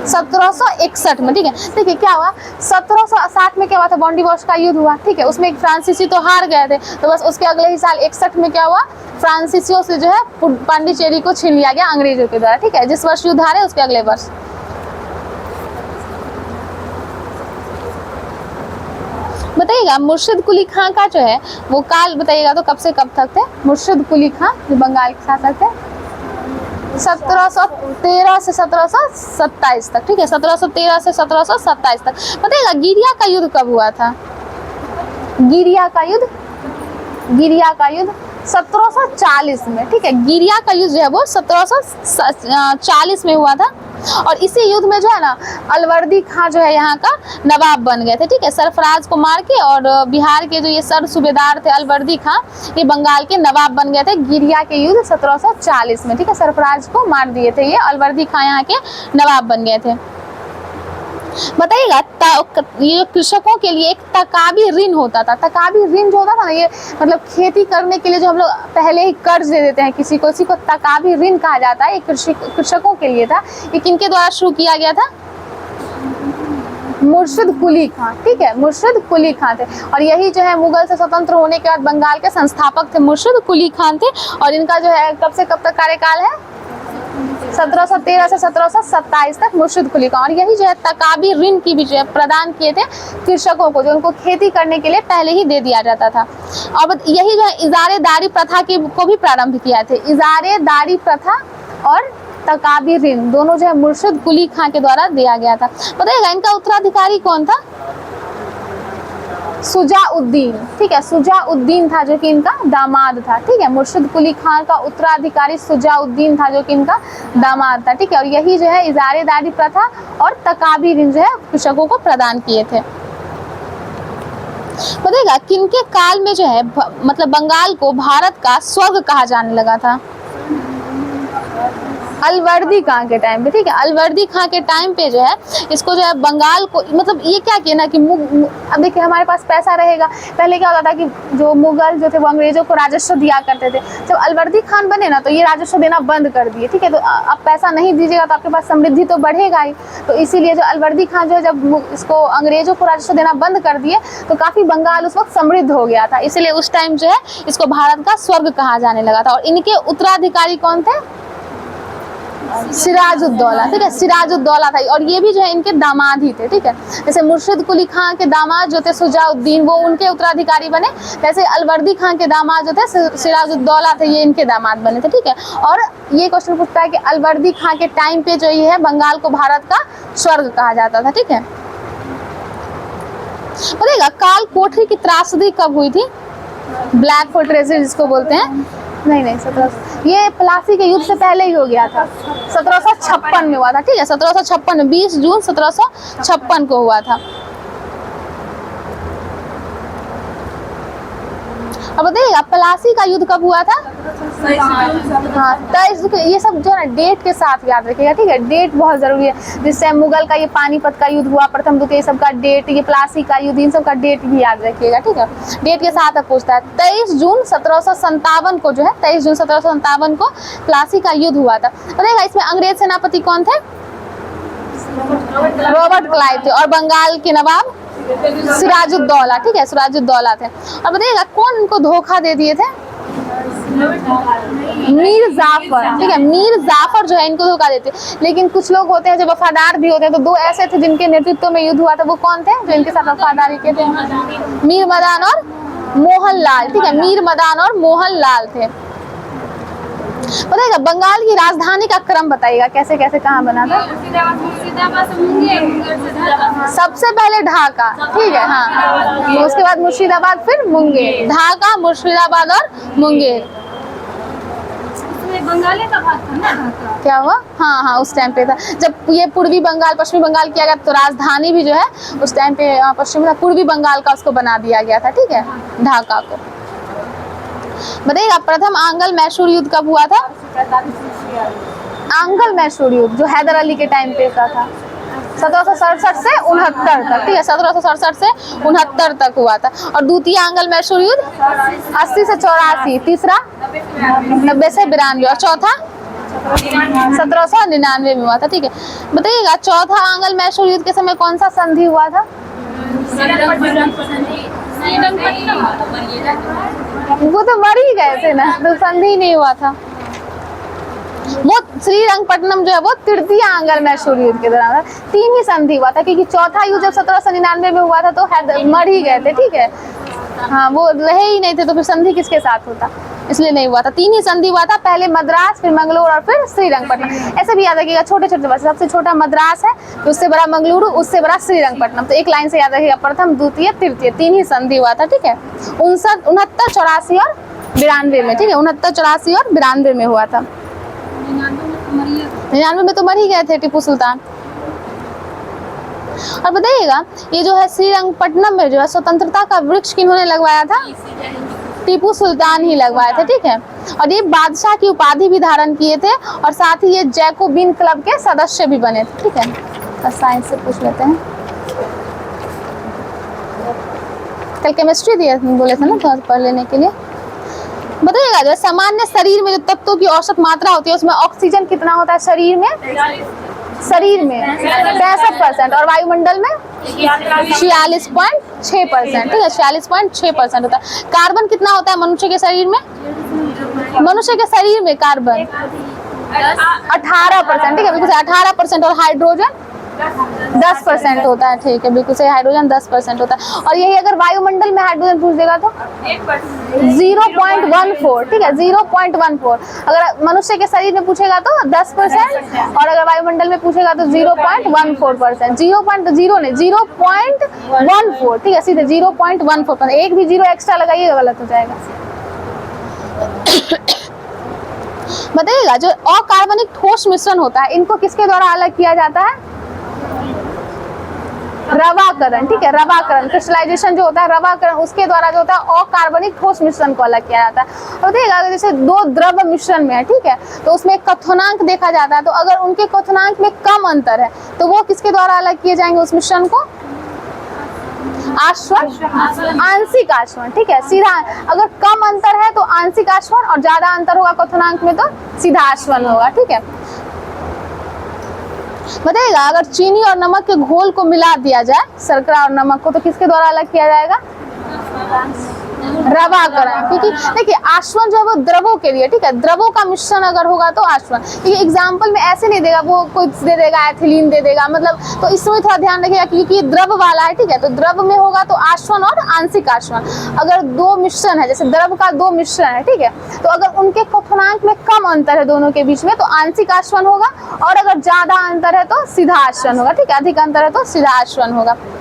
1761 में, ठीक है। देखिए क्या हुआ, 1760 में क्या हुआ था? वॉन्डिवॉश का युद्ध हुआ, ठीक है, उसमें फ्रांसीसी तो हार गए थे, तो बस उसके अगले ही साल 61 में क्या हुआ? फ्रांसीसियों से जो है पांडिचेरी को छीन लिया गया अंग्रेजों के द्वारा, ठीक है, जिस वर्ष युद्ध हारे उसके अगले वर्ष। बताइएगा, मुर्शिद कुली खां का जो है वो काल बताइएगा, तो कब से कब तक थे? मुर्शिद कुली खां जो बंगाल के शासक थे, 1713 से 1727 तक, ठीक है, 1713 से 1727 तक। बताइएगा, गिरिया का युद्ध कब हुआ था? गिरिया का युद्ध 1740 में, ठीक है, गिरिया का युद्ध जो है वो 1740 में हुआ था। और इसी युद्ध में जो है ना अलवर्दी खां जो है यहाँ का नवाब बन गए थे, ठीक है, सरफराज को मार के। और बिहार के जो ये सर सूबेदार थे अलवर्दी खां, ये बंगाल के नवाब बन गए थे गिरिया के युद्ध 1740 में, ठीक है, सरफराज को मार दिए थे ये अलवर्दी खां, यहाँ के नवाब बन गए थे। बताइएगा, ये जो कृषकों के लिए एक तकाबी ऋण होता था, तकाबी ऋण जो होता था ना, ये मतलब खेती करने के लिए जो हम लोग पहले ही कर्ज दे देते हैं किसी को, इसी को तकाबी ऋण कहा जाता है। ये कृषकों के लिए था। ये किनके द्वारा शुरू किया गया था? मुर्शिद कुली खां, ठीक है, मुर्शिद कुली खां थे। और यही जो है मुगल से स्वतंत्र होने के बाद बंगाल के संस्थापक थे, मुर्शिद कुली खां थे। और इनका जो है कब से कब तक कार्यकाल है? 1713 से 1727 तक मुर्शिद कुली खां। और यही जो है तकाबी ऋण की भी जो है प्रदान किए थे कृषकों को, जो उनको खेती करने के लिए पहले ही दे दिया जाता था। और यही जो है इजारेदारी प्रथा को भी प्रारंभ किया थे। इजारेदारी प्रथा और तकाबी ऋण दोनों जो है मुर्शिद कुली खां के द्वारा दिया गया था। बताइएगा, इनका उत्तराधिकारी कौन था? सुजाउद्दीन, ठीक है, सुजाउद्दीन था जो कि इनका दामाद था, ठीक है, मुर्शिद कुली खां का उत्तराधिकारी सुजाउद्दीन था जो कि इनका दामाद था, ठीक है। और यही जो है इजारेदारी प्रथा और तकाबी ऋण जो है कृषकों को प्रदान किए थे। बताइएगा, किनके काल में जो है मतलब बंगाल को भारत का स्वर्ग कहा जाने लगा था? अलवर्दी खां के टाइम पे, ठीक है, अलवर्दी खां के टाइम पे जो है इसको जो है बंगाल को मतलब ये क्या कहना कि अब देखिए हमारे पास पैसा रहेगा। पहले क्या होता था कि जो मुगल जो थे वो अंग्रेजों को राजस्व दिया करते थे। जब अलवर्दी खान बने ना तो ये राजस्व देना बंद कर दिए, ठीक है। तो अब पैसा नहीं दीजिएगा तो आपके पास समृद्धि तो बढ़ेगा ही। तो इसीलिए जो अलवर्दी खान जो है जब इसको अंग्रेजों को राजस्व देना बंद कर दिए तो काफ़ी बंगाल उस वक्त समृद्ध हो गया था। इसलिए उस टाइम जो है इसको भारत का स्वर्ग कहा जाने लगा था। और इनके उत्तराधिकारी कौन थे? सिराजुद्दौला, ठीक है, सिराजुद्दौला था। और ये भी जो है इनके दामाद ही थे, ठीक है। जैसे मुर्शिद कुली खां के दामाद जो थे सुजाउद्दीन वो उनके उत्तराधिकारी बने, वैसे अलवर्दी खां के दामाद जो थे सिराजुद्दौला थे ये इनके दामाद बने थे, ठीक है। और ये क्वेश्चन पूछता है कि अलवर्दी खां के टाइम पे जो ये है बंगाल को भारत का स्वर्ग कहा जाता था, ठीक है। बताइएगा, काल कोठरी की त्रासदी कब हुई थी? ब्लैक फोर्ट्रेसेस जिसको बोलते हैं, नहीं 17 ये प्लासी के युद्ध से पहले ही हो गया था, 1756 में हुआ था, ठीक है, 1756 में 20 जून 1756 को हुआ था। अब बताइएगा प्लासी का युद्ध कब हुआ था? हाँ 23, ये सब जो है ना डेट के साथ याद रखिएगा, ठीक है, डेट बहुत जरूरी है। जिससे मुगल का ये पानीपत का युद्ध हुआ, प्रथम द्वितीय, ये सब का डेट, ये प्लासी का युद्ध, इन सब का डेट भी याद रखिएगा, ठीक है, डेट के साथ अब पूछता है। 23 जून 1757 को जो है 23 जून 1757 को प्लासी का युद्ध हुआ था। बताइएगा इसमें अंग्रेज सेनापति कौन थे? रॉबर्ट क्लाइव थे। और बंगाल के नवाब सिराजुद्दौला, ठीक है, सिराजुद्दौला थे। और बताइएगा कौन इनको धोखा दे दिए थे? मीर जाफर, ठीक है, मीर जाफर जो है इनको धोखा देते। लेकिन कुछ लोग होते हैं जो वफादार भी होते हैं, तो दो ऐसे थे जिनके नेतृत्व में युद्ध हुआ था, वो कौन थे जो इनके साथ वफादारी के थे? मीर मदान और मोहनलाल, ठीक है, मीर मदान और मोहनलाल थे। बताइएगा बंगाल की राजधानी का क्रम बताइएगा, कैसे कैसे कहाँ बना था? सबसे पहले ढाका, ठीक है, हाँ, उसके बाद मुर्शिदाबाद, फिर मुंगेर। ढाका, मुर्शिदाबाद और मुंगेर। बंगाली का भाग था ना ढाका? क्या हुआ? हाँ हाँ, उस टाइम पे था जब ये पूर्वी बंगाल पश्चिमी बंगाल किया गया, तो राजधानी भी जो है उस टाइम पे पश्चिमी पूर्वी बंगाल का उसको बना दिया गया था, ठीक है, ढाका को। बताइएगा प्रथम आंग्ल मैसूर युद्ध कब हुआ था? आंग्ल मैसूर युद्ध जो हैदर अली के टाइम पे का था, 1767 से 69 तक, ठीक है, 1767 से 69 तक हुआ था। और द्वितीय आंग्ल मैसूर युद्ध 80 से 84, तीसरा 90 से 92 और चौथा 1799 में हुआ था, ठीक है। बताइएगा चौथा आंग्ल मैसूर युद्ध के समय कौन सा संधि हुआ था? वो तो मर ही गए थे ना, तो संधि नहीं हुआ था। वो श्रीरंगपट्टनम जो है वो तृतीय आंग्ल मैसूर युद्ध के दौरान था। 3 ही संधि हुआ था, क्योंकि चौथा युद्ध जब 1799 में हुआ था तो मर ही गए थे, ठीक है, हाँ, वो रहे ही नहीं थे, तो फिर संधि किसके साथ होता, इसलिए नहीं हुआ था। 3 ही संधि हुआ था, पहले मद्रास, फिर मंगलूर और फिर श्रीरंगपट्टनम। ऐसे भी याद रखिएगा, छोटे छोटे बच्चे, सबसे छोटा मद्रास है, तो उससे बड़ा मंगलुरु, उससे बड़ा श्रीरंगपट्टनम। तो एक लाइन से याद रखिएगा, प्रथम, द्वितीय, तृतीय, 3 ही संधि हुआ था, ठीक है। 69, 84 और 92 में, ठीक है, 69, 84 और 92 में हुआ था। 99 में तो मर ही गए थे टीपू सुल्तान। और बताइएगा ये जो है श्रीरंगपट्टनम में जो है स्वतंत्रता का वृक्ष किन्होंने लगवाया था? टीपू सुल्तान ही लगवाए थे, ठीक है। और ये बादशाह की उपाधि भी धारण किए थे, और साथ ही ये जैकोबिन क्लब के सदस्य भी बने थे, ठीक है। साइंस से पूछ लेते हैं, कल केमिस्ट्री दिए बोले थे ना तो पढ़ लेने के लिए। बताइएगा जो सामान्य शरीर में जो तत्वों की औसत मात्रा होती है उसमें ऑक्सीजन कितना होता है शरीर में? 65%, और वायुमंडल में 46.6%, ठीक है, 46.6% होता है। कार्बन कितना होता है मनुष्य के शरीर में? मनुष्य के शरीर में कार्बन 18%, ठीक है, बिल्कुल 18%, और हाइड्रोजन 10% होता है, ठीक है, बिल्कुल सही, हाइड्रोजन 10% होता है। और यही अगर वायुमंडल में हाइड्रोजन पूछ देगा तो 0.14, ठीक है, 0.14। अगर मनुष्य के शरीर में पूछेगा तो 10%, और अगर वायुमंडल में पूछेगा तो 0.14%, 0.14, ठीक है, सीधे 0.14%। एक भी 0 एक्स्ट्रा लगाइएगा गलत हो जाएगा। बताइएगा जो अकार्बनिक ठोस मिश्रण होता है इनको किसके द्वारा अलग किया जाता है? रवाकरण, ठीक है, रवाकरण, क्रिस्टलाइजेशन जो होता है, रवाकरण, उसके द्वारा जो होता है अकार्बनिक ठोस मिश्रण को अलग किया जाता है। और देखिएगा जैसे 2 द्रव मिश्रण में है, ठीक है, तो उसमें क्वथनांक देखा जाता है, तो अगर उनके क्वथनांक में कम अंतर है तो वो किसके द्वारा अलग किए जाएंगे उस मिश्रण को? आश्वन, आंशिक आश्वन, ठीक है, सीधा। अगर कम अंतर है तो आंशिक आश्वन, और ज्यादा अंतर होगा क्वथनांक में तो सीधा आश्वन होगा, ठीक है। बताइएगा अगर चीनी और नमक के घोल को मिला दिया जाए, शर्करा और नमक को, तो किसके द्वारा अलग किया जाएगा? रवाकरण, क्योंकि देखिए आश्वन जो है वो द्रवों के लिए, ठीक है, द्रवों का मिश्रण अगर होगा तो आश्वन। क्योंकि एग्जाम्पल में ऐसे नहीं देगा, वो कुछ दे देगा, एथिलीन दे देगा, मतलब, तो इसमें थोड़ा ध्यान रखिएगा क्योंकि ये द्रव वाला है, ठीक है, तो द्रव में होगा तो आश्वन और आंशिक आश्वन। अगर 2 मिश्रण है, जैसे द्रव का 2 मिश्रण है, ठीक है, तो अगर उनके क्वथनांक में कम अंतर है दोनों के बीच में तो आंशिक आश्वन होगा, और अगर ज्यादा अंतर है तो सीधा आश्वन होगा, ठीक है, अधिक अंतर है तो सीधा आश्वन होगा।